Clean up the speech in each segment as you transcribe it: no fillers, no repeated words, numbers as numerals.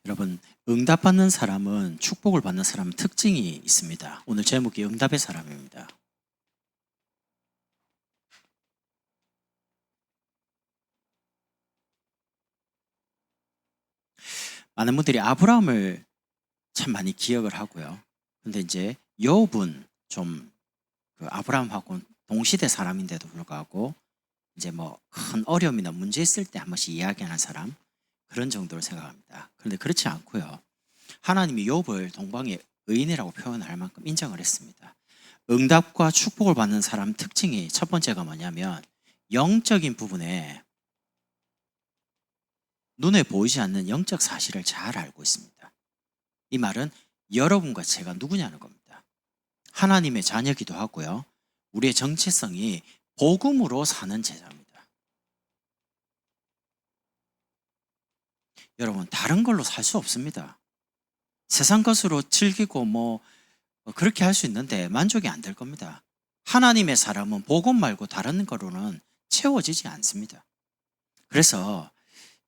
여러분, 응답받는 사람은 축복을 받는 사람은 특징이 있습니다. 오늘 제목이 응답의 사람입니다. 많은 분들이 아브라함을 참 많이 기억을 하고요. 근데 이제 욥은 좀 그 아브라함하고 동시대 사람인데도 불구하고 이제 뭐 큰 어려움이나 문제 있을 때 한 번씩 이야기하는 사람, 그런 정도로 생각합니다. 그런데 그렇지 않고요. 하나님이 욥을 동방의 의인이라고 표현할 만큼 인정을 했습니다. 응답과 축복을 받는 사람 특징이 첫 번째가 뭐냐면 영적인 부분에 눈에 보이지 않는 영적 사실을 잘 알고 있습니다. 이 말은 여러분과 제가 누구냐는 겁니다. 하나님의 자녀기도 하고요. 우리의 정체성이 복음으로 사는 제자입니다. 여러분, 다른 걸로 살 수 없습니다. 세상 것으로 즐기고 그렇게 할 수 있는데 만족이 안 될 겁니다. 하나님의 사람은 복음 말고 다른 거로는 채워지지 않습니다. 그래서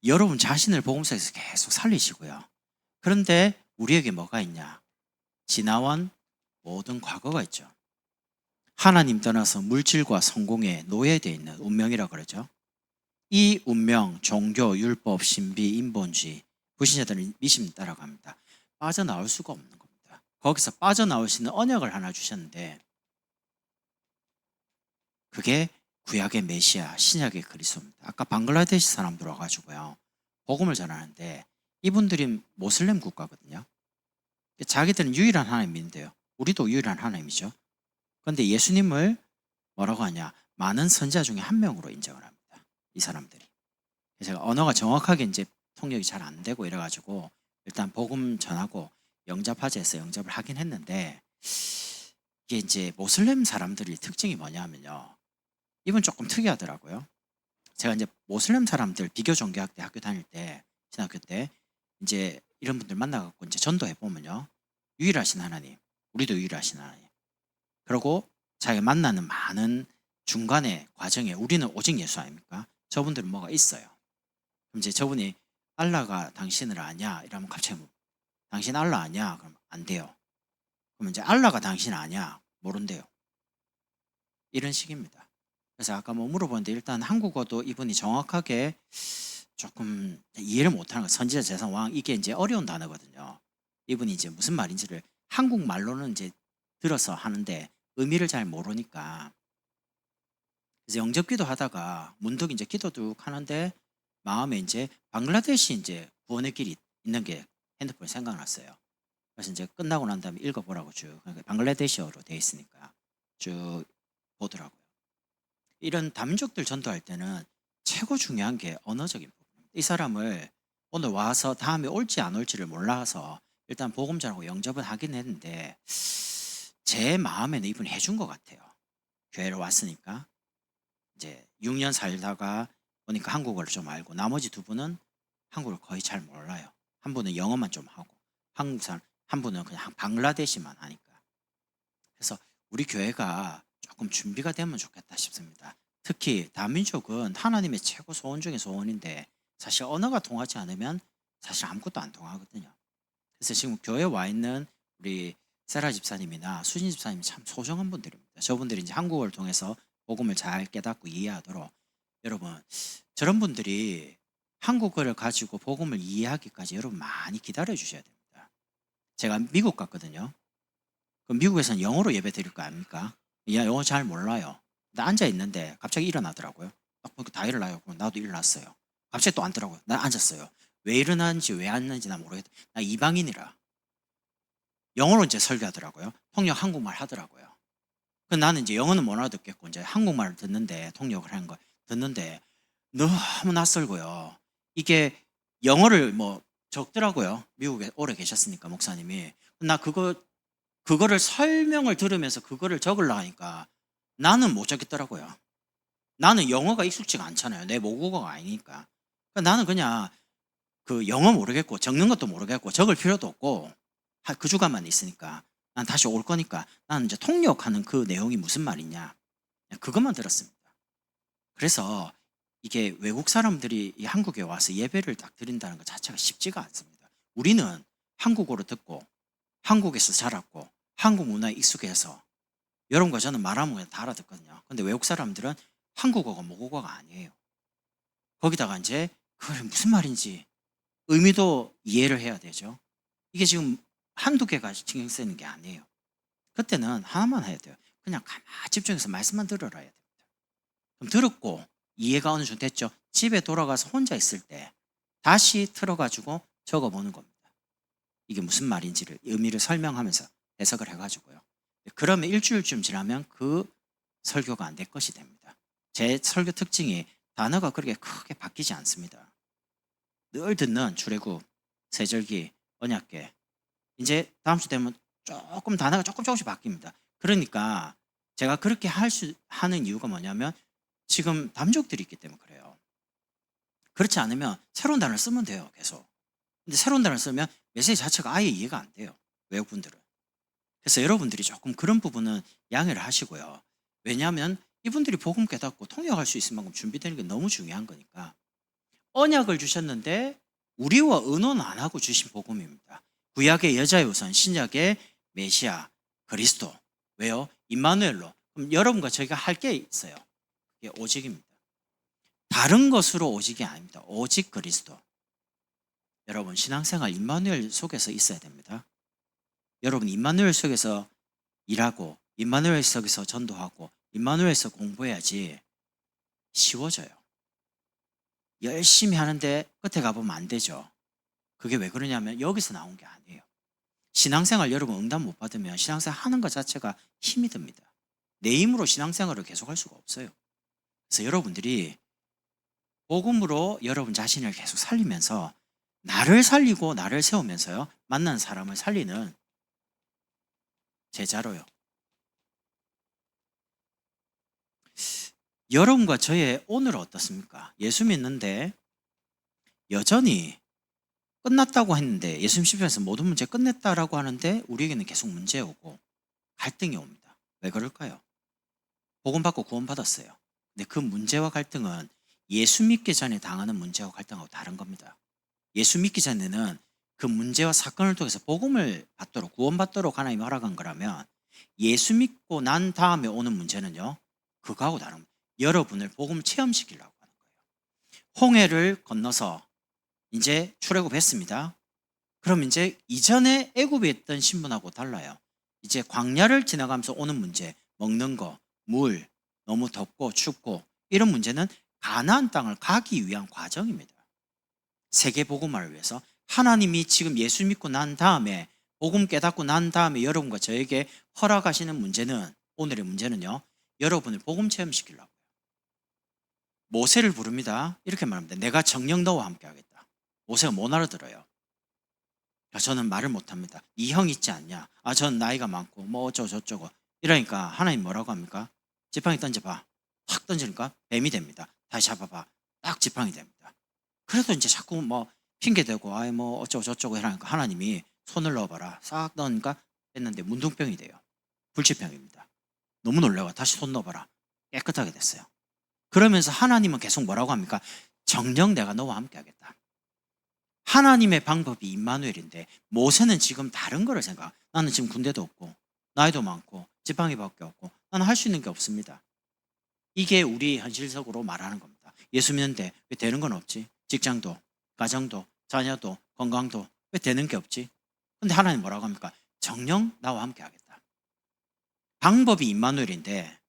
여러분 자신을 복음서에서 계속 살리시고요. 그런데 우리에게 뭐가 있냐? 지나온 모든 과거가 있죠. 하나님 떠나서 물질과 성공에 노예되어 있는 운명이라고 그러죠. 이 운명, 종교, 율법, 신비, 인본주의, 불신자들은 미신 따라갑니다. 빠져나올 수가 없는 겁니다. 거기서 빠져나올 수 있는 언약을 하나 주셨는데 그게 구약의 메시아, 신약의 그리스도입니다. 아까 방글라데시 사람들 와가지고요. 복음을 전하는데 이분들이 모슬렘 국가거든요. 자기들은 유일한 하나님 믿는데요. 우리도 유일한 하나님이죠. 그런데 예수님을 뭐라고 하냐? 많은 선지자 중에 한 명으로 인정을 합니다. 이 사람들이. 제가 언어가 정확하게 이제 통역이 잘 안 되고 이래가지고 일단 복음 전하고 영접하자 해서 영접을 하긴 했는데 이게 이제 모슬렘 사람들의 특징이 뭐냐면요. 이분 조금 특이하더라고요. 제가 이제 모슬렘 사람들 비교 종교학대 학교 다닐 때, 신학교 때 이제 이런 분들 만나갖고 이제 전도해 보면요. 유일하신 하나님, 우리도 유일하신 하나님. 그리고 자기가 만나는 많은 중간의 과정에 우리는 오직 예수 아닙니까? 저분들은 뭐가 있어요. 그럼 이제 저분이 알라가 당신을 아냐? 이러면 갑자기 당신 알라 아냐? 그럼 안 돼요. 그러면 이제 알라가 당신 아냐? 모른대요. 이런 식입니다. 그래서 아까 뭐 물어보는데 일단 한국어도 이분이 정확하게 조금 이해를 못하는 거. 선지자 재상 왕 이게 이제 어려운 단어거든요. 이분이 이제 무슨 말인지를 한국말로는 이제 들어서 하는데 의미를 잘 모르니까 그래서 영접기도 하다가 문득 이제 기도둑 하는데 마음에 이제 방글라데시 이제 구원의 길이 있는 게 핸드폰에 생각났어요. 그래서 이제 끝나고 난 다음에 읽어보라고 쭉 그러니까 방글라데시어로 되어 있으니까 쭉 보더라고요. 이런 다민족들 전도할 때는 최고 중요한 게 언어적인 부분입니다. 이 사람을 오늘 와서 다음에 올지 안 올지를 몰라서 일단 복음 전하고 영접은 하긴 했는데 제 마음에는 이분이 해준 것 같아요. 교회를 왔으니까 이제 6년 살다가 보니까 한국어를 좀 알고 나머지 두 분은 한국어를 거의 잘 몰라요. 한 분은 영어만 좀 하고 한국 사람 한 분은 그냥 방글라데시만 하니까. 그래서 우리 교회가 조금 준비가 되면 좋겠다 싶습니다. 특히 다민족은 하나님의 최고 소원 중에 소원인데 사실 언어가 통하지 않으면 사실 아무것도 안 통하거든요. 그래서 지금 교회에 와 있는 우리 세라 집사님이나 수진 집사님이 참 소중한 분들입니다. 저분들이 이제 한국어를 통해서 복음을 잘 깨닫고 이해하도록 여러분 저런 분들이 한국어를 가지고 복음을 이해하기까지 여러분 많이 기다려 주셔야 됩니다. 제가 미국 갔거든요. 그럼 미국에서는 영어로 예배 드릴 거 아닙니까? 야, 영어 잘 몰라요. 나 앉아 있는데 갑자기 일어나더라고요. 딱 보니까 다 일어나요. 그럼 나도 일어났어요. 갑자기 또 앉더라고요. 나 앉았어요. 왜 일어나는지 왜 앉는지 나 모르겠다. 나 이방인이라. 영어로 이제 설교하더라고요. 통역 한국말 하더라고요. 그 나는 이제 영어는 못 알아듣겠고 이제 한국말을 듣는데 통역을 하는 거 듣는데 너무 낯설고요. 이게 영어를 뭐 적더라고요. 미국에 오래 계셨으니까 목사님이. 나 그거를 설명을 들으면서 그거를 적으려 하니까 나는 못 적겠더라고요. 나는 영어가 익숙지가 않잖아요. 내 모국어가 아니니까. 그러니까 나는 그냥 그 영어 모르겠고 적는 것도 모르겠고 적을 필요도 없고 그 주간만 있으니까 난 다시 올 거니까 나는 이제 통역하는 그 내용이 무슨 말이냐 그것만 들었습니다. 그래서 이게 외국 사람들이 이 한국에 와서 예배를 딱 드린다는 것 자체가 쉽지가 않습니다. 우리는 한국어로 듣고 한국에서 자랐고 한국 문화에 익숙해서 여러분과 저는 말하면 그냥 다 알아듣거든요. 근데 외국 사람들은 한국어가 모국어가 아니에요. 거기다가 이제 그게 무슨 말인지 의미도 이해를 해야 되죠. 이게 지금 한두 개가 신경 쓰이는 게 아니에요. 그때는 하나만 해야 돼요. 그냥 가만히 집중해서 말씀만 들어라 해야 됩니다. 그럼 들었고 이해가 어느 정도 됐죠. 집에 돌아가서 혼자 있을 때 다시 틀어가지고 적어보는 겁니다. 이게 무슨 말인지를 의미를 설명하면서 해석을 해가지고요. 그러면 일주일쯤 지나면 그 설교가 안 될 것이 됩니다. 제 설교 특징이 단어가 그렇게 크게 바뀌지 않습니다. 늘 듣는 출애굽, 세절기, 언약궤. 이제 다음 주 되면 조금 단어가 조금씩 바뀝니다. 그러니까 제가 그렇게 하는 이유가 뭐냐면 지금 담족들이 있기 때문에 그래요. 그렇지 않으면 새로운 단어를 쓰면 돼요, 계속. 근데 새로운 단어를 쓰면 메시지 자체가 아예 이해가 안 돼요, 외국분들은. 그래서 여러분들이 조금 그런 부분은 양해를 하시고요. 왜냐하면 이분들이 복음 깨닫고 통역할 수 있을 만큼 준비되는 게 너무 중요한 거니까. 언약을 주셨는데 우리와 의논 안 하고 주신 복음입니다. 구약의 여자의 우선, 신약의 메시아, 그리스도. 왜요? 임마누엘로. 그럼 여러분과 저희가 할 게 있어요. 그게 오직입니다. 다른 것으로 오직이 아닙니다. 오직 그리스도. 여러분 신앙생활 임마누엘 속에서 있어야 됩니다. 여러분 임마누엘 속에서 일하고 임마누엘 속에서 전도하고 임마누엘에서 공부해야지 쉬워져요. 열심히 하는데 끝에 가보면 안 되죠. 그게 왜 그러냐면 여기서 나온 게 아니에요. 신앙생활 여러분 응답 못 받으면 신앙생활 하는 것 자체가 힘이 듭니다. 내 힘으로 신앙생활을 계속할 수가 없어요. 그래서 여러분들이 복음으로 여러분 자신을 계속 살리면서 나를 살리고 나를 세우면서요, 만난 사람을 살리는 제자로요. 여러분과 저의 오늘은 어떻습니까? 예수 믿는데 여전히 끝났다고 했는데 예수님 십자가에서 모든 문제 끝냈다라고 하는데 우리에게는 계속 문제 오고 갈등이 옵니다. 왜 그럴까요? 복음 받고 구원 받았어요. 근데 그 문제와 갈등은 예수 믿기 전에 당하는 문제와 갈등하고 다른 겁니다. 예수 믿기 전에는 그 문제와 사건을 통해서 복음을 받도록 구원받도록 하나님이 허락한 거라면 예수 믿고 난 다음에 오는 문제는요, 그거하고 다릅니다. 여러분을 복음 체험시키려고 하는 거예요. 홍해를 건너서 이제 출애굽했습니다. 그럼 이제 이전에 애굽에 있던 신분하고 달라요. 이제 광야를 지나가면서 오는 문제, 먹는 거, 물, 너무 덥고 춥고 이런 문제는 가나안 땅을 가기 위한 과정입니다. 세계 복음화를 위해서 하나님이 지금 예수 믿고 난 다음에 복음 깨닫고 난 다음에 여러분과 저에게 허락하시는 문제는, 오늘의 문제는요, 여러분을 복음 체험시키려고요. 모세를 부릅니다. 이렇게 말합니다. 내가 정녕 너와 함께 하겠다. 모세가 못 알아들어요. 저는 말을 못합니다. 이 형 있지 않냐? 저는 나이가 많고 뭐 어쩌고 저쩌고 이러니까 하나님 뭐라고 합니까? 지팡이 던져봐. 확 던지니까 뱀이 됩니다. 다시 잡아봐. 딱 지팡이 됩니다. 그래도 이제 자꾸 뭐 핑계대고 뭐 어쩌고 저쩌고 이러니까 하나님이 손을 넣어봐라. 싹 넣으니까 됐는데 문둥병이 돼요. 불치병입니다. 너무 놀라워. 다시 손 넣어봐라. 깨끗하게 됐어요. 그러면서 하나님은 계속 뭐라고 합니까? 정녕 내가 너와 함께 하겠다. 하나님의 방법이 임마누엘인데 모세는 지금 다른 거를 생각. 나는 지금 군대도 없고 나이도 많고 지팡이밖에 없고 나는 할 수 있는 게 없습니다. 이게 우리 현실적으로 말하는 겁니다. 예수 믿는데 왜 되는 건 없지? 직장도, 가정도, 자녀도, 건강도 왜 되는 게 없지? 근데 하나님 뭐라고 합니까? 정녕 나와 함께 하겠다. 방법이 임마누엘인데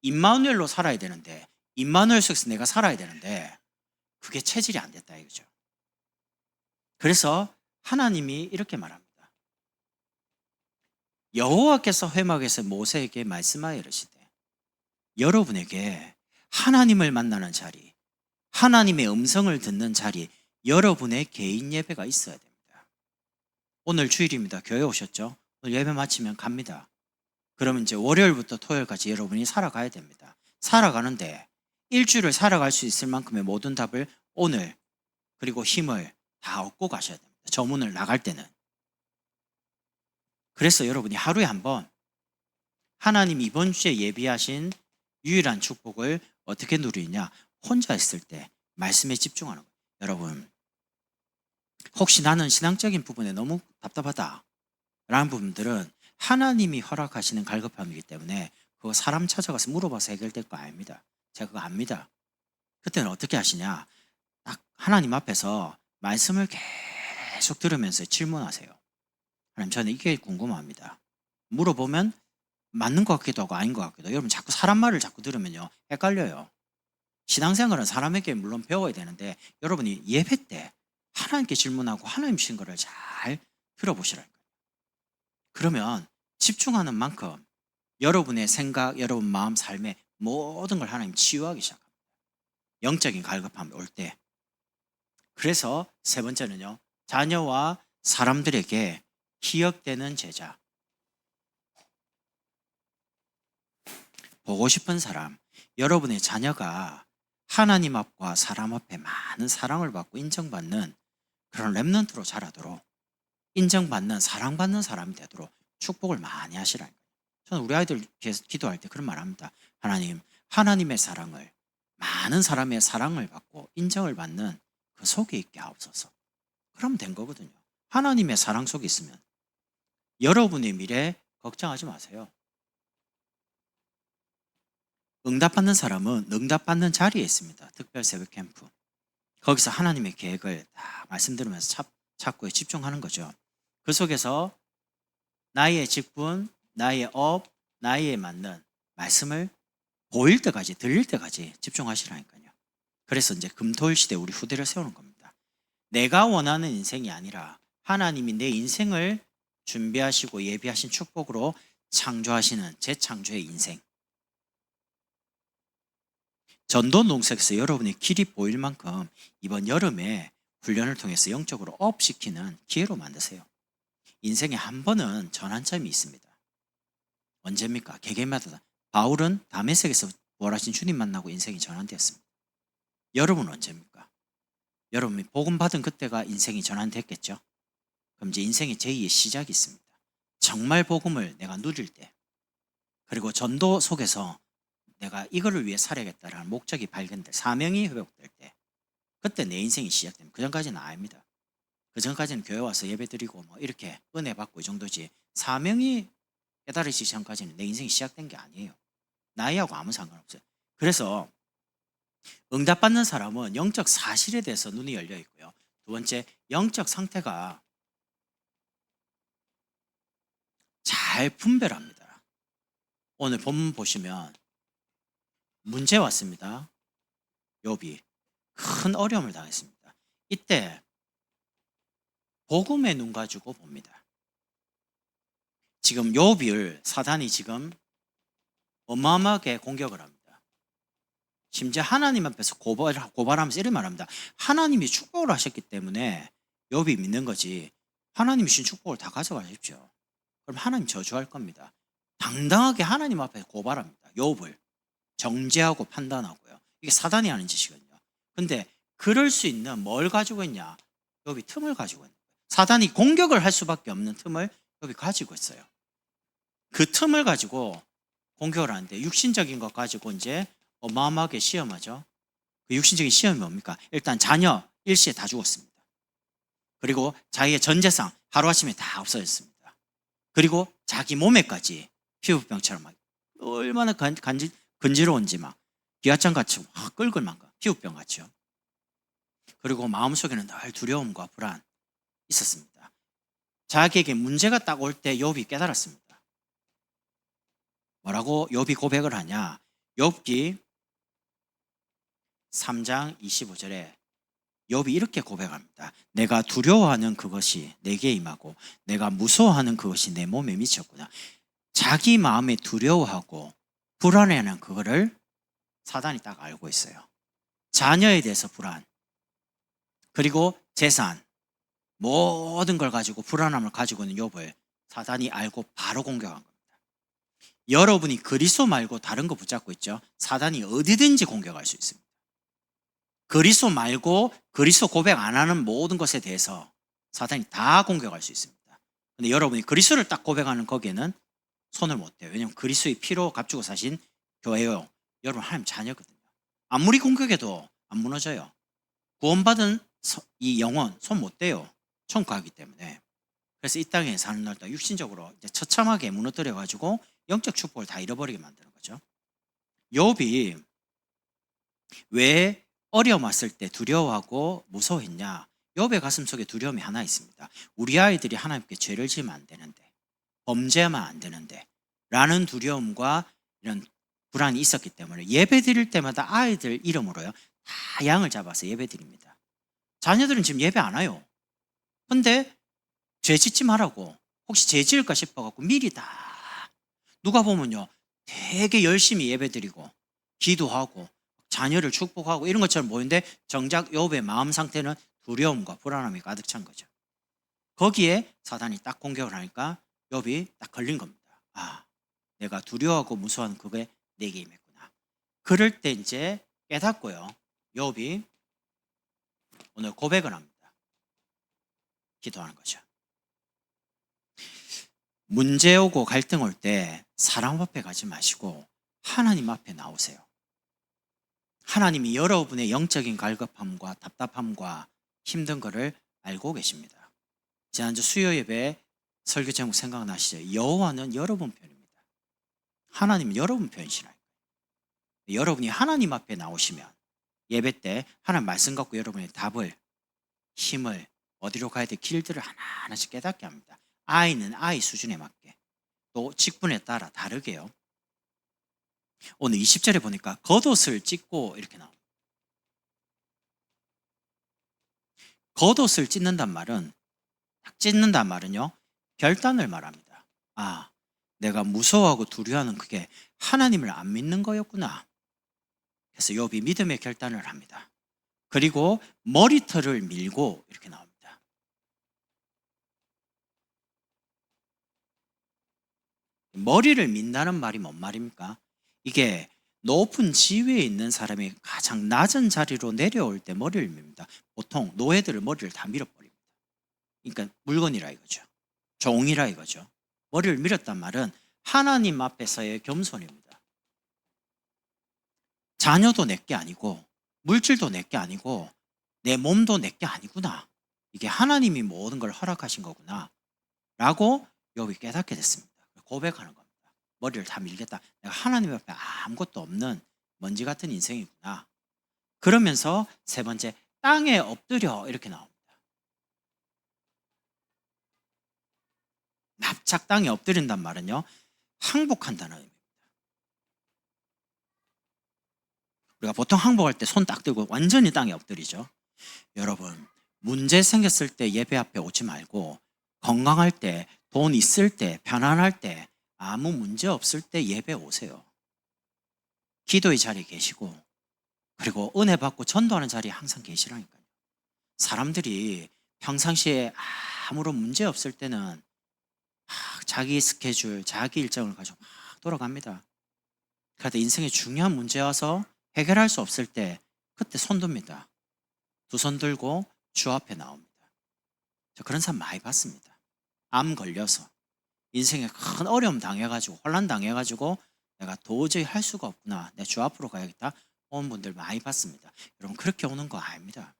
임마누엘로 살아야 되는데 임마누엘 속에서 내가 살아야 되는데 그게 체질이 안 됐다 이거죠. 그래서 하나님이 이렇게 말합니다. 여호와께서 회막에서 모세에게 말씀하여 이르시되 여러분에게 하나님을 만나는 자리, 하나님의 음성을 듣는 자리, 여러분의 개인 예배가 있어야 됩니다. 오늘 주일입니다. 교회 오셨죠? 오늘 예배 마치면 갑니다. 그러면 이제 월요일부터 토요일까지 여러분이 살아가야 됩니다. 살아가는데 일주일을 살아갈 수 있을 만큼의 모든 답을 오늘 그리고 힘을 다 얻고 가셔야 됩니다. 저 문을 나갈 때는. 그래서 여러분이 하루에 한번 하나님 이번 주에 예비하신 유일한 축복을 어떻게 누리냐? 혼자 있을 때 말씀에 집중하는 거예요. 여러분, 혹시 나는 신앙적인 부분에 너무 답답하다 라는 부분들은 하나님이 허락하시는 갈급함이기 때문에 그거 사람 찾아가서 물어봐서 해결될 거 아닙니다. 제가 그거 압니다. 그때는 어떻게 하시냐, 딱 하나님 앞에서 말씀을 계속 들으면서 질문하세요. 하나님, 저는 이게 궁금합니다. 물어보면 맞는 것 같기도 하고 아닌 것 같기도 하고. 여러분 자꾸 사람 말을 자꾸 들으면요 헷갈려요. 신앙생활은 사람에게 물론 배워야 되는데 여러분이 예배 때 하나님께 질문하고 하나님 주신 거를 잘 들어보시라니까요. 그러면 집중하는 만큼 여러분의 생각, 여러분 마음, 삶의 모든 걸 하나님 치유하기 시작합니다. 영적인 갈급함이 올 때. 그래서 세 번째는요, 자녀와 사람들에게 기억되는 제자. 보고 싶은 사람, 여러분의 자녀가 하나님 앞과 사람 앞에 많은 사랑을 받고 인정받는 그런 렘넌트로 자라도록, 인정받는, 사랑받는 사람이 되도록 축복을 많이 하시라니까요. 저는 우리 아이들 위해서 기도할 때 그런 말 합니다. 하나님, 하나님의 사랑을, 많은 사람의 사랑을 받고 인정을 받는 그 속에 있게 하옵소서. 그러면 된 거거든요. 하나님의 사랑 속에 있으면 여러분의 미래 걱정하지 마세요. 응답받는 사람은 응답받는 자리에 있습니다. 특별 새벽 캠프. 거기서 하나님의 계획을 다 말씀드리면서 찾고 집중하는 거죠. 그 속에서 나의 직분, 나의 업, 나에 맞는 말씀을 보일 때까지, 들릴 때까지 집중하시라니까요. 그래서 이제 금토일 시대 우리 후대를 세우는 겁니다. 내가 원하는 인생이 아니라 하나님이 내 인생을 준비하시고 예비하신 축복으로 창조하시는 재창조의 인생. 전도 농석에서 여러분의 길이 보일 만큼 이번 여름에 훈련을 통해서 영적으로 업시키는 기회로 만드세요. 인생에 한 번은 전환점이 있습니다. 언제입니까? 개개인마다. 바울은 다메섹에서 부활하신 주님 만나고 인생이 전환되었습니다. 여러분은 언제입니까? 여러분이 복음 받은 그때가 인생이 전환됐겠죠? 그럼 이제 인생의 제2의 시작이 있습니다. 정말 복음을 내가 누릴 때, 그리고 전도 속에서 내가 이거를 위해 살아야겠다라는 목적이 발견될, 사명이 회복될 때, 그때 내 인생이 시작됩니다. 그 전까지는 아닙니다. 그 전까지는 교회 와서 예배 드리고 뭐 이렇게 은혜 받고 이 정도지, 사명이 깨달으시기 전까지는 내 인생이 시작된 게 아니에요. 나이하고 아무 상관없어요. 그래서 응답받는 사람은 영적 사실에 대해서 눈이 열려 있고요. 두 번째, 영적 상태가 잘 분별합니다. 오늘 본문 보시면 문제 왔습니다. 욥이 큰 어려움을 당했습니다. 이때 복음의 눈 가지고 봅니다. 지금 욥을 사단이 지금 어마어마하게 공격을 합니다. 심지어 하나님 앞에서 고발하면서 이런 말합니다. 하나님이 축복을 하셨기 때문에 욥이 믿는 거지, 하나님이 주신 축복을 다 가져가십시오. 그럼 하나님 저주할 겁니다. 당당하게 하나님 앞에 고발합니다. 욥을 정죄하고 판단하고요. 이게 사단이 하는 짓이거든요. 근데 그럴 수 있는 뭘 가지고 있냐? 욥이 틈을 가지고 있는 거예요. 사단이 공격을 할 수밖에 없는 틈을 욥이 가지고 있어요. 그 틈을 가지고 공격을 하는데, 육신적인 것 가지고 이제 어마어마하게 시험하죠. 그 육신적인 시험이 뭡니까? 일단 자녀 일시에 다 죽었습니다. 그리고 자기의 전 재산 하루아침에 다 없어졌습니다. 그리고 자기 몸에까지 피부병처럼 막 얼마나 건지러운지 막 기아장같이 끌끌만 가, 피부병 같죠. 그리고 마음속에는 늘 두려움과 불안 있었습니다. 자기에게 문제가 딱 올 때 욥이 깨달았습니다. 뭐라고 욥이 고백을 하냐? 욥기 3장 25절에 욥이 이렇게 고백합니다. 내가 두려워하는 그것이 내게 임하고 내가 무서워하는 그것이 내 몸에 미쳤구나. 자기 마음에 두려워하고 불안해하는 그거를 사단이 딱 알고 있어요. 자녀에 대해서 불안, 그리고 재산, 모든 걸 가지고 불안함을 가지고 있는 욥을 사단이 알고 바로 공격한 겁니다. 여러분이 그리스도 말고 다른 거 붙잡고 있죠? 사단이 어디든지 공격할 수 있습니다. 그리스도 말고 그리스도 고백 안 하는 모든 것에 대해서 사단이 다 공격할 수 있습니다. 근데 여러분이 그리스도를 딱 고백하는 거기에는 손을 못 대요. 왜냐하면 그리스도의 피로 값주고 사신 교회요, 여러분 하나님 자녀거든요. 아무리 공격해도 안 무너져요. 구원받은 이 영혼 손 못 대요. 천국하기 때문에. 그래서 이 땅에 사는 날도 육신적으로 이제 처참하게 무너뜨려 가지고 영적 축복을 다 잃어버리게 만드는 거죠. 욥이 왜 어려움 왔을 때 두려워하고 무서워했냐? 욥의 가슴 속에 두려움이 하나 있습니다. 우리 아이들이 하나님께 죄를 지으면 안 되는데, 범죄하면 안 되는데 라는 두려움과 이런 불안이 있었기 때문에 예배 드릴 때마다 아이들 이름으로요 다 양을 잡아서 예배 드립니다. 자녀들은 지금 예배 안 와요. 근데 죄 짓지 말라고, 혹시 죄 지을까 싶어갖고 미리 다, 누가 보면요 되게 열심히 예배 드리고 기도하고 자녀를 축복하고 이런 것처럼 보이는데 정작 욥의 마음 상태는 두려움과 불안함이 가득 찬 거죠. 거기에 사단이 딱 공격을 하니까 욥이 딱 걸린 겁니다. 아, 내가 두려워하고 무서워하는 그게 내게 임했구나. 그럴 때 이제 깨닫고요, 욥이 오늘 고백을 합니다. 기도하는 거죠. 문제 오고 갈등 올 때 사람 앞에 가지 마시고 하나님 앞에 나오세요. 하나님이 여러분의 영적인 갈급함과 답답함과 힘든 거를 알고 계십니다. 지난주 수요 예배 설교 제목 생각나시죠? 여호와는 여러분 편입니다. 하나님은 여러분 편이시라니까요. 여러분이 하나님 앞에 나오시면 예배 때 하나님 말씀 갖고 여러분의 답을, 힘을, 어디로 가야 될 길들을 하나하나씩 깨닫게 합니다. 아이는 아이 수준에 맞게, 또 직분에 따라 다르게요. 오늘 20절에 보니까 겉옷을 찢고 이렇게 나옵니다. 겉옷을 찢는단 말은, 찢는단 말은요 결단을 말합니다. 아, 내가 무서워하고 두려워하는 그게 하나님을 안 믿는 거였구나. 그래서 욥이 믿음의 결단을 합니다. 그리고 머리털을 밀고 이렇게 나옵니다. 머리를 민다는 말이 뭔 말입니까? 이게 높은 지위에 있는 사람이 가장 낮은 자리로 내려올 때 머리를 밉니다. 보통 노예들을 머리를 다 밀어버립니다. 그러니까 물건이라 이거죠. 종이라 이거죠. 머리를 밀었단 말은 하나님 앞에서의 겸손입니다. 자녀도 내게 아니고 물질도 내게 아니고 내 몸도 내게 아니구나. 이게 하나님이 모든 걸 허락하신 거구나 라고 욥이 깨닫게 됐습니다. 고백하는 겁니다. 머리를 다 밀겠다. 내가 하나님 앞에 아무것도 없는 먼지 같은 인생이구나. 그러면서 세 번째, 땅에 엎드려 이렇게 나옵니다. 납작 땅에 엎드린단 말은요 항복한다는 의미입니다. 우리가 보통 항복할 때 손 딱 들고 완전히 땅에 엎드리죠. 여러분, 문제 생겼을 때 예배 앞에 오지 말고 건강할 때, 돈 있을 때, 편안할 때, 아무 문제 없을 때 예배 오세요. 기도의 자리에 계시고, 그리고 은혜 받고 전도하는 자리에 항상 계시라니까요. 사람들이 평상시에 아무런 문제 없을 때는 막 자기 스케줄, 자기 일정을 가지고 막 돌아갑니다. 그런데 인생에 중요한 문제 와서 해결할 수 없을 때 그때 손 듭니다. 두 손 들고 주 앞에 나옵니다. 저 그런 사람 많이 봤습니다. 암 걸려서 인생에 큰 어려움 당해가지고 혼란 당해가지고 내가 도저히 할 수가 없구나, 내 주 앞으로 가야겠다 온 분들 많이 봤습니다. 여러분, 그렇게 오는 거 아닙니다.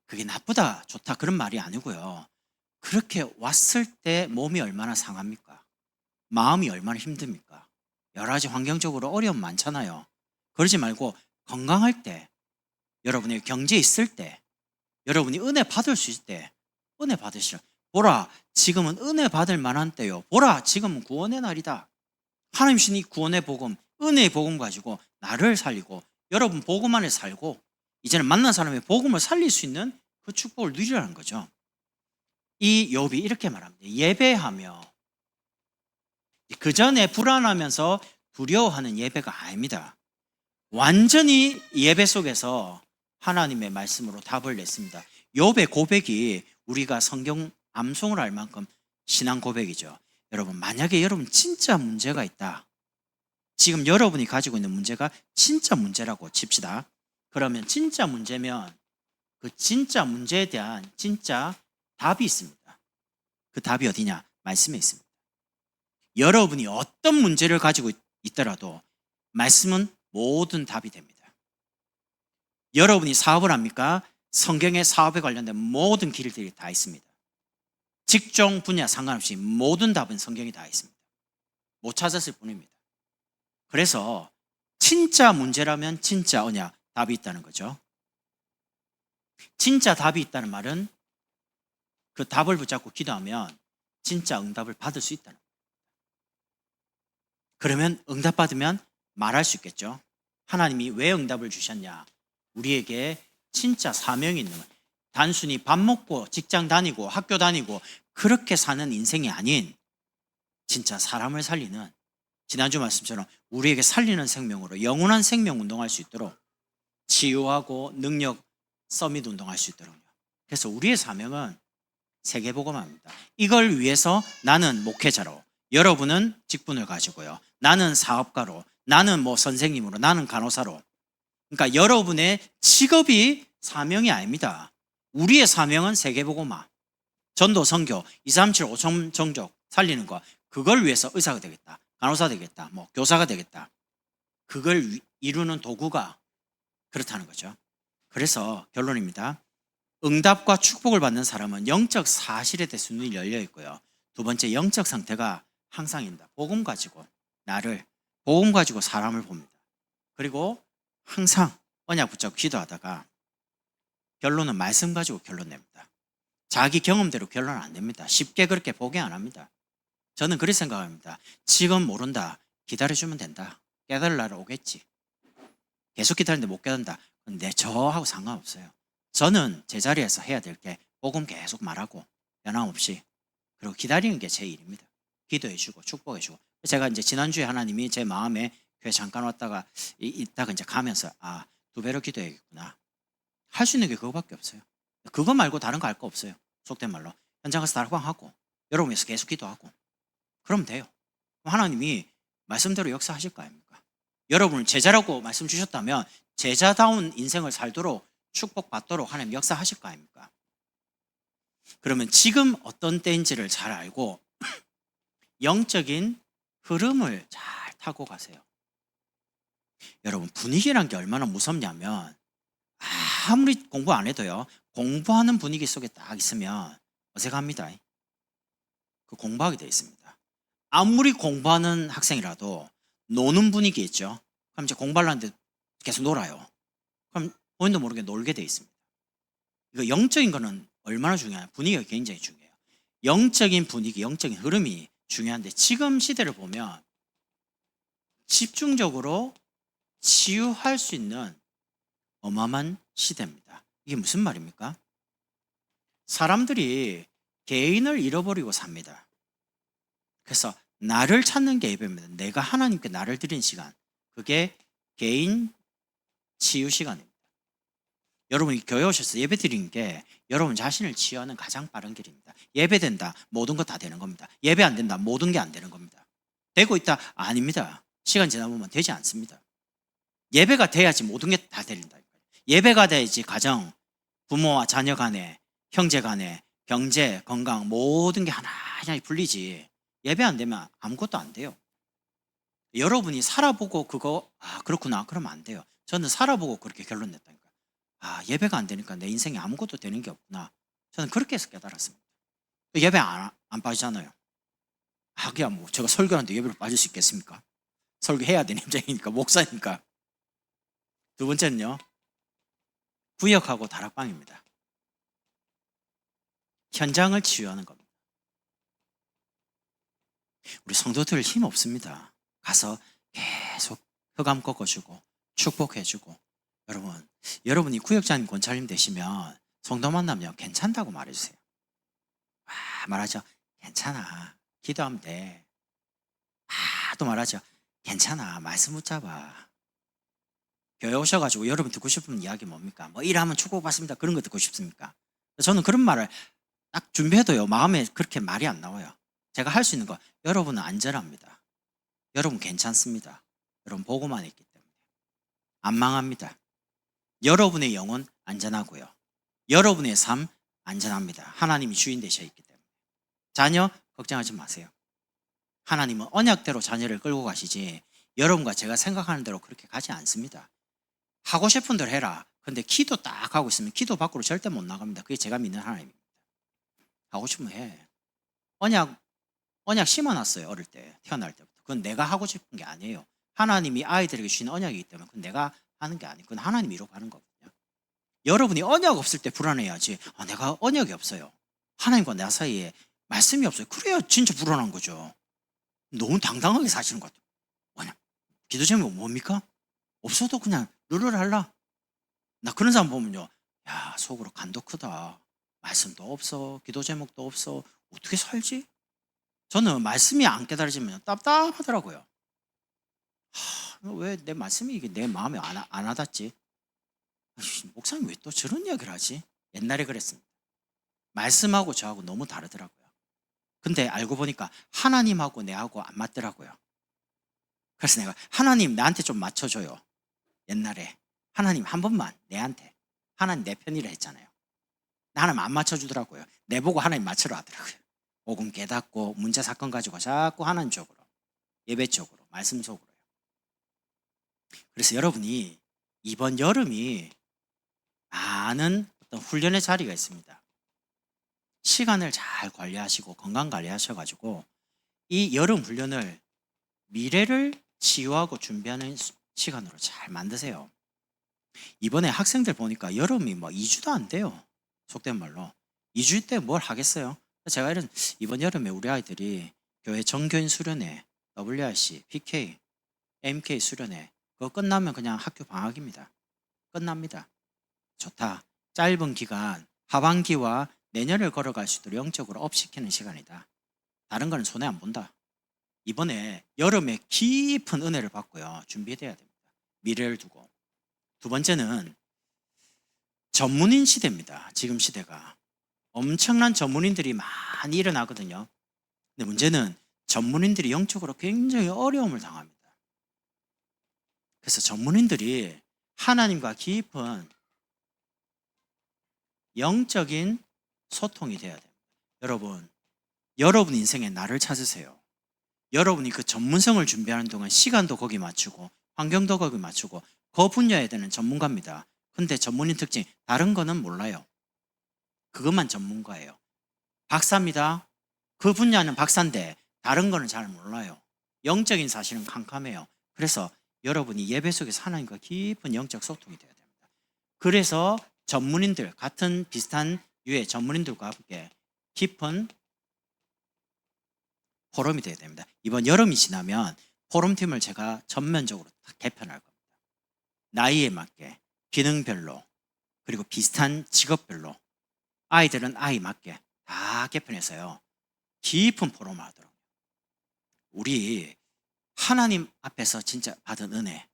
그게 나쁘다 좋다 그런 말이 아니고요, 그렇게 왔을 때 몸이 얼마나 상합니까? 마음이 얼마나 힘듭니까? 여러 가지 환경적으로 어려움 많잖아요. 그러지 말고 건강할 때, 여러분의 경제 있을 때, 여러분이 은혜 받을 수 있을 때 은혜 받으시라. 보라, 지금은 은혜 받을 만한 때요. 보라, 지금은 구원의 날이다. 하나님 신 이 구원의 복음, 은혜의 복음 가지고 나를 살리고 여러분 복음 안에 살고 이제는 만난 사람의 복음을 살릴 수 있는 그 축복을 누리라는 거죠. 이 욥이 이렇게 말합니다. 예배하며, 그 전에 불안하면서 두려워하는 예배가 아닙니다. 완전히 예배 속에서 하나님의 말씀으로 답을 냈습니다. 욥의 고백이 우리가 성경 암송을 할 만큼 신앙 고백이죠. 여러분, 만약에 여러분 진짜 문제가 있다, 지금 여러분이 가지고 있는 문제가 진짜 문제라고 칩시다. 그러면 진짜 문제면 그 진짜 문제에 대한 진짜 답이 있습니다. 그 답이 어디냐? 말씀에 있습니다. 여러분이 어떤 문제를 가지고 있더라도 말씀은 모든 답이 됩니다. 여러분이 사업을 합니까? 성경의 사업에 관련된 모든 길들이 다 있습니다. 직종 분야 상관없이 모든 답은 성경이 다 있습니다. 못 찾았을 뿐입니다. 그래서 진짜 문제라면 진짜 언약, 답이 있다는 거죠. 진짜 답이 있다는 말은 그 답을 붙잡고 기도하면 진짜 응답을 받을 수 있다는 거예요. 그러면 응답받으면 말할 수 있겠죠. 하나님이 왜 응답을 주셨냐? 우리에게 진짜 사명이 있는 거예요. 단순히 밥 먹고 직장 다니고 학교 다니고 그렇게 사는 인생이 아닌 진짜 사람을 살리는, 지난주 말씀처럼 우리에게 살리는 생명으로 영원한 생명 운동할 수 있도록 치유하고 능력 서밋 운동할 수 있도록요. 그래서 우리의 사명은 세계복음화입니다. 이걸 위해서 나는 목회자로, 여러분은 직분을 가지고요, 나는 사업가로, 나는 선생님으로, 나는 간호사로, 그러니까 여러분의 직업이 사명이 아닙니다. 우리의 사명은 세계복음화, 전도, 선교, 237 5천 종족 살리는 거, 그걸 위해서 의사가 되겠다, 간호사 되겠다, 교사가 되겠다, 그걸 이루는 도구가 그렇다는 거죠. 그래서 결론입니다. 응답과 축복을 받는 사람은 영적 사실에 대해서 눈이 열려 있고요, 두 번째, 영적 상태가 항상입니다. 복음 가지고 나를, 복음 가지고 사람을 봅니다. 그리고 항상 언약 붙잡고 기도하다가 결론은 말씀 가지고 결론 냅니다. 자기 경험대로 결론 안 냅니다. 쉽게 그렇게 포기 안 합니다. 저는 그렇게 생각합니다. 지금 모른다, 기다려주면 된다. 깨달을 날 오겠지. 계속 기다리는데 못 깨닫는다, 근데 저하고 상관없어요. 저는 제자리에서 해야 될 게 복음 계속 말하고 변함없이, 그리고 기다리는 게 제 일입니다. 기도해주고 축복해주고. 제가 이제 지난주에 하나님이 제 마음에 교회 잠깐 왔다가 이따가 이제 가면서 2배로 기도해야겠구나, 할 수 있는 게 그거밖에 없어요. 그거 말고 다른 거 할 거 없어요. 속된 말로 현장 가서 달방하고 여러분에서 계속 기도하고 그러면 돼요. 하나님이 말씀대로 역사하실 거 아닙니까? 여러분을 제자라고 말씀 주셨다면 제자다운 인생을 살도록 축복받도록 하나님 역사하실 거 아닙니까? 그러면 지금 어떤 때인지를 잘 알고 영적인 흐름을 잘 타고 가세요. 여러분, 분위기란 게 얼마나 무섭냐면 아무리 공부 안 해도요, 공부하는 분위기 속에 딱 있으면 어색합니다. 그 공부하게 돼 있습니다. 아무리 공부하는 학생이라도 노는 분위기 있죠. 그럼 이제 공부하려는데 계속 놀아요. 그럼 본인도 모르게 놀게 돼 있습니다. 이거 영적인 거는 얼마나 중요해요? 분위기가 굉장히 중요해요. 영적인 분위기, 영적인 흐름이 중요한데 지금 시대를 보면 집중적으로 치유할 수 있는 어마어마한 시대입니다. 이게 무슨 말입니까? 사람들이 개인을 잃어버리고 삽니다. 그래서 나를 찾는 게 예배입니다. 내가 하나님께 나를 드린 시간, 그게 개인 치유 시간입니다. 여러분이 교회 오셔서 예배 드리는 게 여러분 자신을 치유하는 가장 빠른 길입니다. 예배된다, 모든 거 다 되는 겁니다. 예배 안 된다, 모든 게 안 되는 겁니다. 되고 있다? 아닙니다. 시간 지나보면 되지 않습니다. 예배가 돼야지 모든 게 다 된다. 예배가 돼야지 가정, 부모와 자녀 간에, 형제 간에, 경제, 건강 모든 게 하나하나 풀리지. 예배 안 되면 아무것도 안 돼요. 여러분이 살아보고 그거 그렇구나 그러면 안 돼요. 저는 살아보고 그렇게 결론 냈다니까. 예배가 안 되니까 내 인생에 아무것도 되는 게 없구나. 저는 그렇게 해서 깨달았습니다. 예배 안 빠지잖아요. 그냥 제가 설교하는데 예배로 빠질 수 있겠습니까? 설교해야 되는 입장이니까, 목사니까. 두 번째는요, 구역하고 다락방입니다. 현장을 치유하는 겁니다. 우리 성도들 힘 없습니다. 가서 계속 흑암 꺾어주고 축복해주고. 여러분이 구역장님, 권찰님 되시면 성도 만나면 괜찮다고 말해주세요. 말하죠. 괜찮아, 기도하면 돼. 또 말하죠. 괜찮아, 말씀 붙잡아. 교회 오셔가지고 여러분 듣고 싶은 이야기 뭡니까? 일하면 축복받습니다, 그런 거 듣고 싶습니까? 저는 그런 말을 딱 준비해도요, 마음에 그렇게 말이 안 나와요. 제가 할 수 있는 거, 여러분은 안전합니다. 여러분 괜찮습니다. 여러분 보고만 있기 때문에 안 망합니다. 여러분의 영혼 안전하고요, 여러분의 삶 안전합니다. 하나님이 주인 되셔 있기 때문에. 자녀 걱정하지 마세요. 하나님은 언약대로 자녀를 끌고 가시지 여러분과 제가 생각하는 대로 그렇게 가지 않습니다. 하고 싶은 대로 해라, 근데 기도 딱 하고 있으면 기도 밖으로 절대 못 나갑니다. 그게 제가 믿는 하나님입니다. 하고 싶으면 해. 언약 심어놨어요. 어릴 때 태어날 때부터. 그건 내가 하고 싶은 게 아니에요. 하나님이 아이들에게 주신 언약이기 때문에 그건 내가 하는 게 아니고 그건 하나님이 이루고 하는 거거든요. 여러분이 언약 없을 때 불안해야지. 내가 언약이 없어요. 하나님과 내 사이에 말씀이 없어요. 그래야 진짜 불안한 거죠. 너무 당당하게 사시는 것 같아요. 언약. 기도 제목 뭡니까? 없어도 그냥 룰을 할라. 나 그런 사람 보면요. 야, 속으로 간도 크다. 말씀도 없어. 기도 제목도 없어. 어떻게 살지? 저는 말씀이 안 깨달아지면 답답하더라고요. 왜 내 말씀이 이게 내 마음에 안 와닿지? 목사님 왜 또 저런 이야기를 하지? 옛날에 그랬습니다. 말씀하고 저하고 너무 다르더라고요. 근데 알고 보니까 하나님하고 내하고 안 맞더라고요. 그래서 내가 하나님 나한테 좀 맞춰줘요. 옛날에 하나님 한 번만 내한테. 하나님 내 편이라 했잖아요. 하나님 안 맞춰주더라고요. 내보고 하나님 맞추라 하더라고요. 복음 깨닫고 문제 사건 가지고 자꾸 하나님 쪽으로, 예배 쪽으로, 말씀 쪽으로요. 그래서 여러분이 이번 여름이 많은 어떤 훈련의 자리가 있습니다. 시간을 잘 관리하시고 건강 관리하셔가지고 이 여름 훈련을 미래를 치유하고 준비하는 시간으로 잘 만드세요. 이번에 학생들 보니까 여름이 2주도 안 돼요. 속된 말로 2주 때 뭘 하겠어요? 제가 이번 여름에 우리 아이들이 교회 정교인 수련회, WRC, PK, MK 수련회 그거 끝나면 그냥 학교 방학입니다. 끝납니다. 좋다. 짧은 기간 하반기와 내년을 걸어갈 수 있도록 영적으로 업시키는 시간이다. 다른 거는 손해 안 본다. 이번에 여름에 깊은 은혜를 받고요. 준비해야 됩니다. 미래를 두고. 두 번째는 전문인 시대입니다. 지금 시대가. 엄청난 전문인들이 많이 일어나거든요. 근데 문제는 전문인들이 영적으로 굉장히 어려움을 당합니다. 그래서 전문인들이 하나님과 깊은 영적인 소통이 돼야 됩니다. 여러분 인생에 나를 찾으세요. 여러분이 그 전문성을 준비하는 동안 시간도 거기 맞추고 환경도 거기 맞추고 그 분야에 대한 전문가입니다. 근데 전문인 특징 다른 거는 몰라요. 그것만 전문가예요. 박사입니다. 그 분야는 박사인데 다른 거는 잘 몰라요. 영적인 사실은 캄캄해요. 그래서 여러분이 예배 속에서 하나님과 깊은 영적 소통이 돼야 됩니다. 그래서 전문인들 같은 비슷한 유의 전문인들과 함께 깊은 포럼이 돼야 됩니다. 이번 여름이 지나면 포럼팀을 제가 전면적으로 개편할 겁니다. 나이에 맞게 기능별로 그리고 비슷한 직업별로 아이들은 아이 맞게 다 개편해서요. 깊은 포럼을 하도록. 우리 하나님 앞에서 진짜 받은 은혜,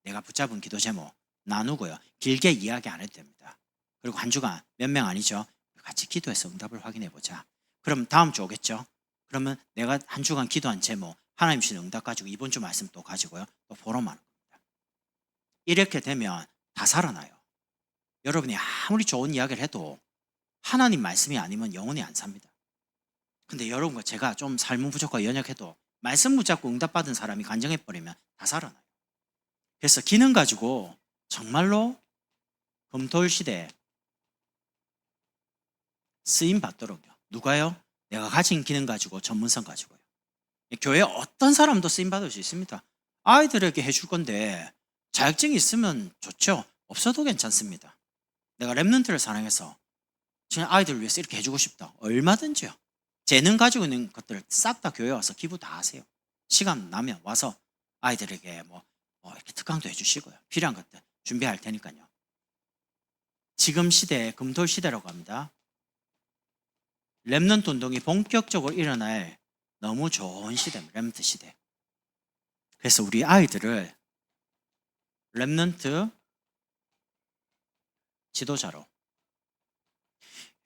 내가 붙잡은 기도 제목 나누고요. 길게 이야기 안 해도 됩니다. 그리고 한 주간 몇 명 아니죠? 같이 기도해서 응답을 확인해 보자. 그럼 다음 주 오겠죠? 그러면 내가 한 주간 기도한 제목 하나님 주신 응답 가지고 이번 주 말씀 또 가지고요. 또 포럼하는 겁니다. 이렇게 되면 다 살아나요. 여러분이 아무리 좋은 이야기를 해도 하나님 말씀이 아니면 영원히 안 삽니다. 근데 여러분과 제가 좀 삶은 부족과 연약해도 말씀 붙잡고 응답받은 사람이 간증해버리면 다 살아나요. 그래서 기능 가지고 정말로 금토일 시대에 쓰임 받도록요. 누가요? 내가 가진 기능 가지고 전문성 가지고요. 교회 어떤 사람도 쓰임 받을 수 있습니다. 아이들에게 해줄 건데 자격증이 있으면 좋죠. 없어도 괜찮습니다. 내가 랩런트를 사랑해서 그냥 아이들을 위해서 이렇게 해주고 싶다. 얼마든지요. 재능 가지고 있는 것들을 싹 다 교회 와서 기부 다 하세요. 시간 나면 와서 아이들에게 이렇게 특강도 해주시고요. 필요한 것들 준비할 테니까요. 지금 시대에 금토일 시대라고 합니다. 랩런트 운동이 본격적으로 일어날 너무 좋은 시대입니다. 랩런트 시대. 그래서 우리 아이들을 랩런트 지도자로.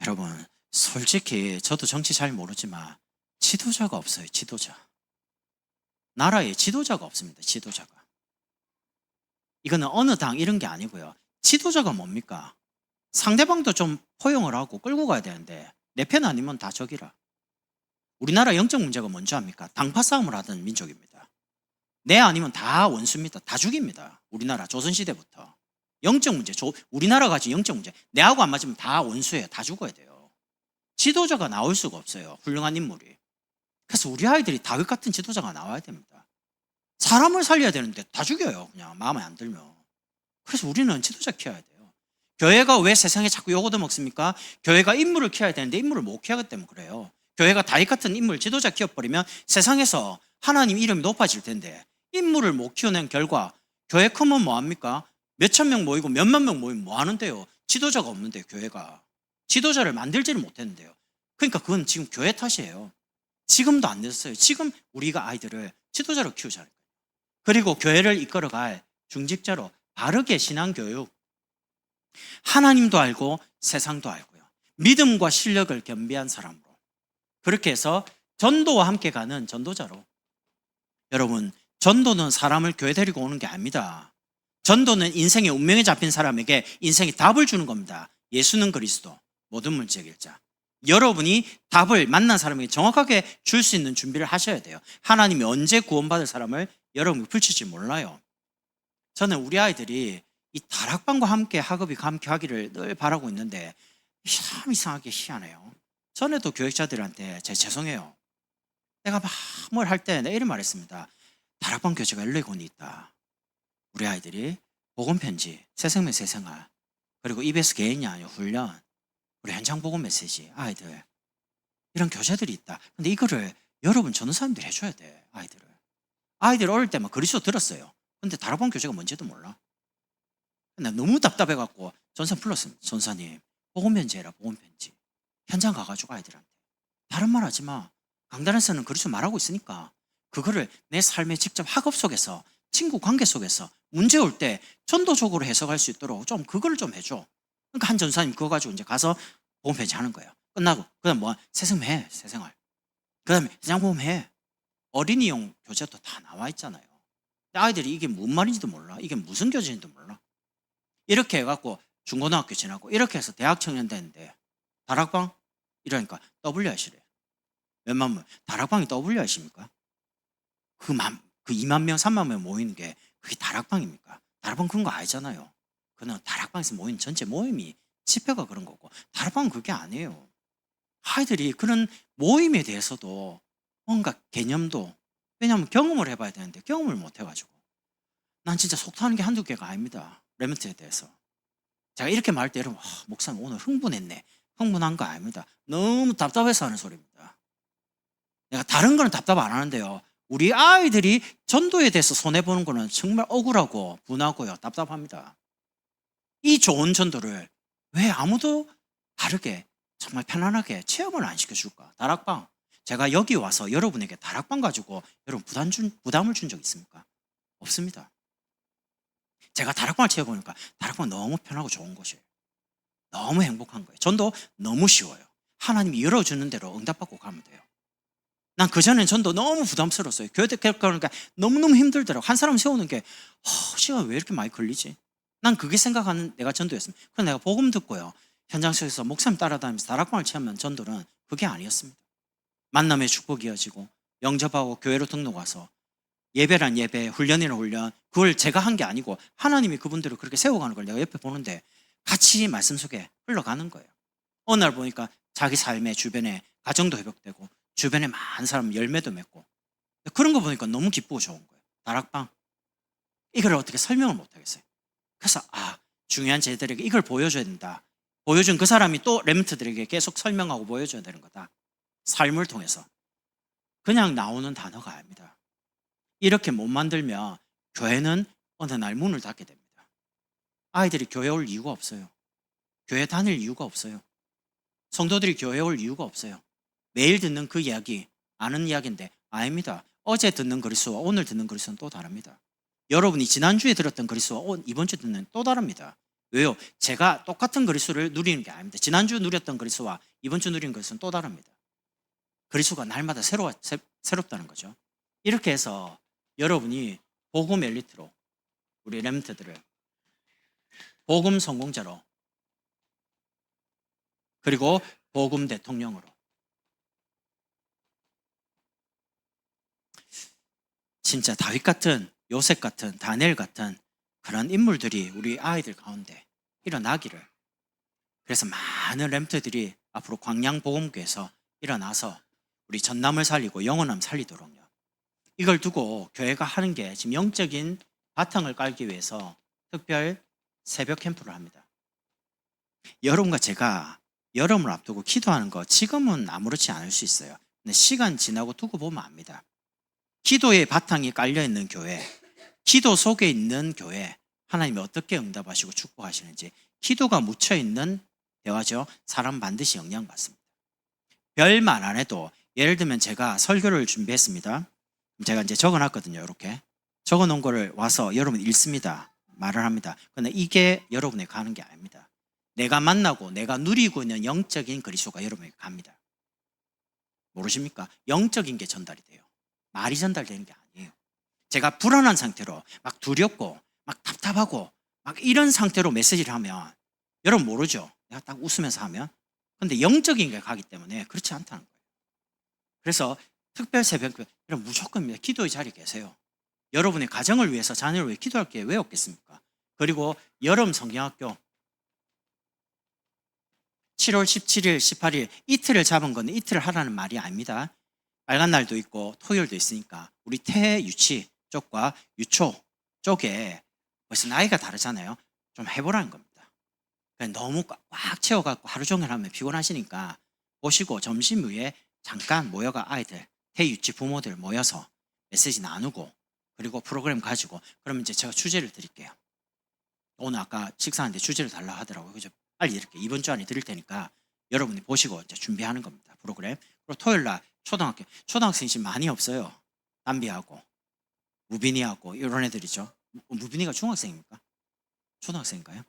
여러분 솔직히 저도 정치 잘 모르지만 지도자가 없어요. 지도자. 나라에 지도자가 없습니다. 지도자가. 이거는 어느 당 이런 게 아니고요. 지도자가 뭡니까? 상대방도 좀 포용을 하고 끌고 가야 되는데 내 편 아니면 다 적이라. 우리나라 영적 문제가 뭔지 압니까? 당파 싸움을 하던 민족입니다. 내 아니면 다 원수입니다. 다 죽입니다. 우리나라 조선시대부터. 영적 문제, 우리나라 가진 영적 문제. 내하고 안 맞으면 다 원수예요. 다 죽어야 돼요. 지도자가 나올 수가 없어요. 훌륭한 인물이. 그래서 우리 아이들이 다윗 같은 지도자가 나와야 됩니다. 사람을 살려야 되는데 다 죽여요. 그냥 마음에 안 들면. 그래서 우리는 지도자 키워야 돼요. 교회가 왜 세상에 자꾸 요거도 먹습니까? 교회가 인물을 키워야 되는데 인물을 못 키우기 때문에 그래요. 교회가 다윗 같은 인물, 지도자 키워버리면 세상에서 하나님 이름이 높아질 텐데 인물을 못 키워낸 결과 교회 크면 뭐합니까? 몇천 명 모이고 몇만 명 모이면 뭐 하는데요? 지도자가 없는데요. 교회가. 지도자를 만들지를 못했는데요. 그러니까 그건 지금 교회 탓이에요. 지금도 안 됐어요. 지금 우리가 아이들을 지도자로 키우자는 거예요. 그리고 교회를 이끌어갈 중직자로 바르게 신앙교육, 하나님도 알고 세상도 알고요. 믿음과 실력을 겸비한 사람으로 그렇게 해서 전도와 함께 가는 전도자로. 여러분, 전도는 사람을 교회 데리고 오는 게 아닙니다. 전도는 인생의 운명에 잡힌 사람에게 인생의 답을 주는 겁니다. 예수는 그리스도, 모든 문제의 길자. 여러분이 답을 만난 사람에게 정확하게 줄 수 있는 준비를 하셔야 돼요. 하나님이 언제 구원받을 사람을 여러분이 풀칠지 몰라요. 저는 우리 아이들이 이 다락방과 함께 학업이 함께 하기를 늘 바라고 있는데 참 이상하게 희한해요. 전에도 교육자들한테 죄송해요. 내가 막 뭘 할 때 내가 이런 말했습니다. 다락방 교재가 14권이 있다. 우리 아이들이 복음편지, 새생명 새생활, 그리고 EBS 개인이 아니요 훈련, 우리 현장 복음 메시지, 아이들 이런 교재들이 있다. 근데 이거를 여러분 전도사님들이 해줘야 돼. 아이들 어릴 때만 그리스도 들었어요. 근데 다락방 교재가 뭔지도 몰라. 나 너무 답답해갖고 전사님 불렀습니다. 전사님 복음편지 해라. 복음편지 현장 가가지고 아이들한테 다른 말 하지 마. 강단에서는 그리스도 말하고 있으니까 그거를 내 삶의 직접 학업 속에서 친구 관계 속에서 문제 올 때 전도적으로 해석할 수 있도록 좀 그걸 좀 해줘. 그러니까 한 전사님 그거 가지고 이제 가서 복음편지 하는 거예요. 끝나고 그다음 뭐 새생명 해. 새생활. 그다음에 그냥 복음 해. 어린이용 교재도 다 나와 있잖아요. 아이들이 이게 무슨 말인지도 몰라. 이게 무슨 교재인지도 몰라. 이렇게 해갖고 중고등학교 지나고 이렇게 해서 대학 청년 되는데 다락방? 이러니까 WRC래. 몇만 명. 다락방이 WRC입니까? 그 2만 명, 3만 명 모이는 게 그게 다락방입니까? 다락방 그런 거 아니잖아요. 그는 다락방에서 모인 전체 모임이 집회가 그런 거고 다락방은 그게 아니에요. 아이들이 그런 모임에 대해서도 뭔가 개념도 왜냐하면 경험을 해봐야 되는데 경험을 못 해가지고 난 진짜 속 타는 게 한두 개가 아닙니다. 레멘트에 대해서. 제가 이렇게 말할 때 여러분 목사님 오늘 흥분했네. 흥분한 거 아닙니다. 너무 답답해서 하는 소리입니다. 내가 다른 거는 답답 안 하는데요. 우리 아이들이 전도에 대해서 손해보는 거는 정말 억울하고 분하고요. 답답합니다. 이 좋은 전도를 왜 아무도 바르게 정말 편안하게 체험을 안 시켜줄까? 다락방. 제가 여기 와서 여러분에게 다락방 가지고 여러분 부담을 준 적 있습니까? 없습니다. 제가 다락방을 체험해보니까 다락방 너무 편하고 좋은 곳이에요. 너무 행복한 거예요. 전도 너무 쉬워요. 하나님이 열어주는 대로 응답받고 가면 돼요. 난 그전엔 전도 너무 부담스러웠어요. 교회 가니까 너무너무 힘들더라고. 한 사람 세우는 게 시간 왜 이렇게 많이 걸리지? 난 그게 생각하는 내가 전도였습니다. 그래서 내가 복음 듣고요. 현장 속에서 목사님 따라다니면서 다락방을 체험한 전도는 그게 아니었습니다. 만남의 축복이 이어지고 영접하고 교회로 등록 와서 예배란 예배, 훈련이란 훈련, 그걸 제가 한 게 아니고 하나님이 그분들을 그렇게 세워가는 걸 내가 옆에 보는데 같이 말씀 속에 흘러가는 거예요. 어느 날 보니까 자기 삶의 주변에 가정도 회복되고 주변에 많은 사람 열매도 맺고 그런 거 보니까 너무 기쁘고 좋은 거예요. 다락방. 이걸 어떻게 설명을 못 하겠어요. 그래서 중요한 제들에게 이걸 보여줘야 된다. 보여준 그 사람이 또 렘트들에게 계속 설명하고 보여줘야 되는 거다. 삶을 통해서. 그냥 나오는 단어가 아닙니다. 이렇게 못 만들면 교회는 어느 날 문을 닫게 됩니다. 아이들이 교회 올 이유가 없어요. 교회 다닐 이유가 없어요. 성도들이 교회 올 이유가 없어요. 매일 듣는 그 이야기, 아는 이야기인데 아닙니다. 어제 듣는 그리스도와 오늘 듣는 그리스도는 또 다릅니다. 여러분이 지난주에 들었던 그리스도와 이번 주에 듣는 또 다릅니다. 왜요? 제가 똑같은 그리스도를 누리는 게 아닙니다. 지난주 누렸던 그리스도와 이번 주 누리는 그리스도는 또 다릅니다. 그리스도가 날마다 새롭다는 거죠. 이렇게 해서 여러분이 복음 엘리트로 우리 렘트들을 복음 성공자로 그리고 복음 대통령으로 진짜 다윗 같은 요셉 같은 다니엘 같은 그런 인물들이 우리 아이들 가운데 일어나기를, 그래서 많은 렘트들이 앞으로 광양복음교회에서 일어나서 우리 전남을 살리고 영원함 살리도록요, 이걸 두고 교회가 하는 게 지금 영적인 바탕을 깔기 위해서 특별 새벽 캠프를 합니다. 여러분과 제가 여름을 앞두고 기도하는 거 지금은 아무렇지 않을 수 있어요. 근데 시간 지나고 두고 보면 압니다. 기도의 바탕이 깔려있는 교회, 기도 속에 있는 교회, 하나님이 어떻게 응답하시고 축복하시는지, 기도가 묻혀있는 대화죠. 사람 반드시 영향받습니다. 별말 안 해도, 예를 들면 제가 설교를 준비했습니다. 제가 이제 적어놨거든요. 이렇게 적어놓은 거를 와서 여러분 읽습니다. 말을 합니다. 근데 이게 여러분에 가는 게 아닙니다. 내가 만나고 내가 누리고 있는 영적인 그리스도가 여러분에게 갑니다. 모르십니까? 영적인 게 전달이 돼요. 말이 전달되는 게 아니에요. 제가 불안한 상태로 막 두렵고 막 답답하고 막 이런 상태로 메시지를 하면 여러분 모르죠. 내가 딱 웃으면서 하면. 근데 영적인 게 가기 때문에 그렇지 않다는 거예요. 그래서 특별 새벽, 여러분 무조건 기도의 자리에 계세요. 여러분의 가정을 위해서, 자녀를 위해 기도할 게 왜 없겠습니까? 그리고 여름 성경학교 7월 17일, 18일 이틀을 잡은 건 이틀을 하라는 말이 아닙니다. 빨간 날도 있고 토요일도 있으니까 우리 태유치 쪽과 유초 쪽에 벌써 나이가 다르잖아요. 좀 해보라는 겁니다. 너무 꽉 채워갖고 하루 종일 하면 피곤하시니까 보시고 점심 후에 잠깐 모여가 아이들, 태유치 부모들 모여서 메시지 나누고, 그리고 프로그램 가지고, 그러면 이제 제가 주제를 드릴게요. 오늘 아까 식사하는데 주제를 달라 하더라고요. 그죠? 빨리 이렇게 이번 주 안에 드릴 테니까 여러분이 보시고 이제 준비하는 겁니다. 프로그램. 그리고 토요일 날 초등학생이 지금 많이 없어요. 담비하고 무빈이하고 이런 애들이죠. 무빈이가 중학생입니까? 초등학생인가요?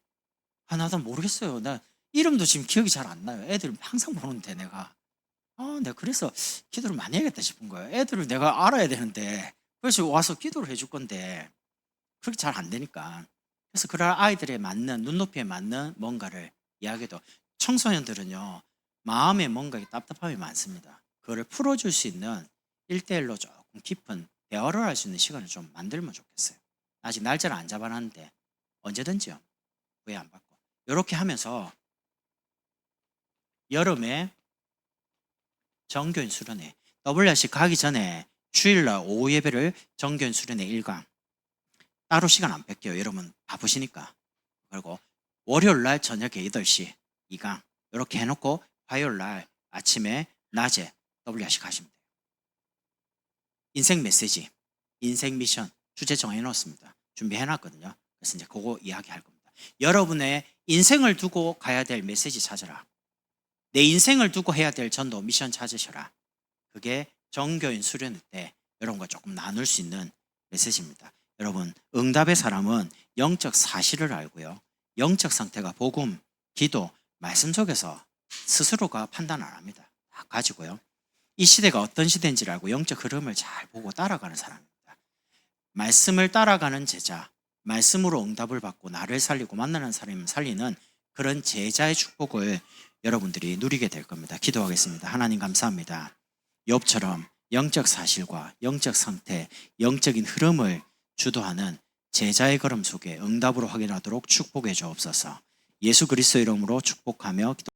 나도 모르겠어요. 나 이름도 지금 기억이 잘 안 나요. 애들 항상 보는데 내가 내가 그래서 기도를 많이 해야겠다 싶은 거예요. 애들을 내가 알아야 되는데, 그래서 와서 기도를 해줄 건데 그렇게 잘 안 되니까. 그래서 그런 아이들에 맞는, 눈높이에 맞는 뭔가를 이야기해도, 청소년들은요 마음에 뭔가 답답함이 많습니다. 그거를 풀어줄 수 있는 1대1로 조금 깊은 대화를 할 수 있는 시간을 좀 만들면 좋겠어요. 아직 날짜를 안 잡아놨는데 언제든지요, 후회 안 받고. 이렇게 하면서 여름에 정교인 수련회, WRC 가기 전에 주일날 오후 예배를 정교인 수련회 1강, 따로 시간 안 뺄게요. 여러분 바쁘시니까. 그리고 월요일날 저녁에 8시 2강 이렇게 해놓고 화요일날 아침에 낮에 WRC 가시면 돼요. 인생 메시지, 인생 미션 주제 정해놓습니다. 준비해놨거든요. 그래서 이제 그거 이야기할 겁니다. 여러분의 인생을 두고 가야 될 메시지 찾아라. 내 인생을 두고 해야 될 전도 미션 찾으셔라. 그게 정교인 수련회 때 여러분과 조금 나눌 수 있는 메시지입니다. 여러분, 응답의 사람은 영적 사실을 알고요, 영적 상태가 복음, 기도, 말씀 속에서 스스로가 판단 안 합니다. 다 가지고요, 이 시대가 어떤 시대인지를 알고 영적 흐름을 잘 보고 따라가는 사람입니다. 말씀을 따라가는 제자, 말씀으로 응답을 받고 나를 살리고 만나는 사람을 살리는 그런 제자의 축복을 여러분들이 누리게 될 겁니다. 기도하겠습니다. 하나님 감사합니다. 욥처럼 영적 사실과 영적 상태, 영적인 흐름을 주도하는 제자의 걸음 속에 응답으로 확인하도록 축복해 주옵소서. 예수 그리스도 이름으로 축복하며 기도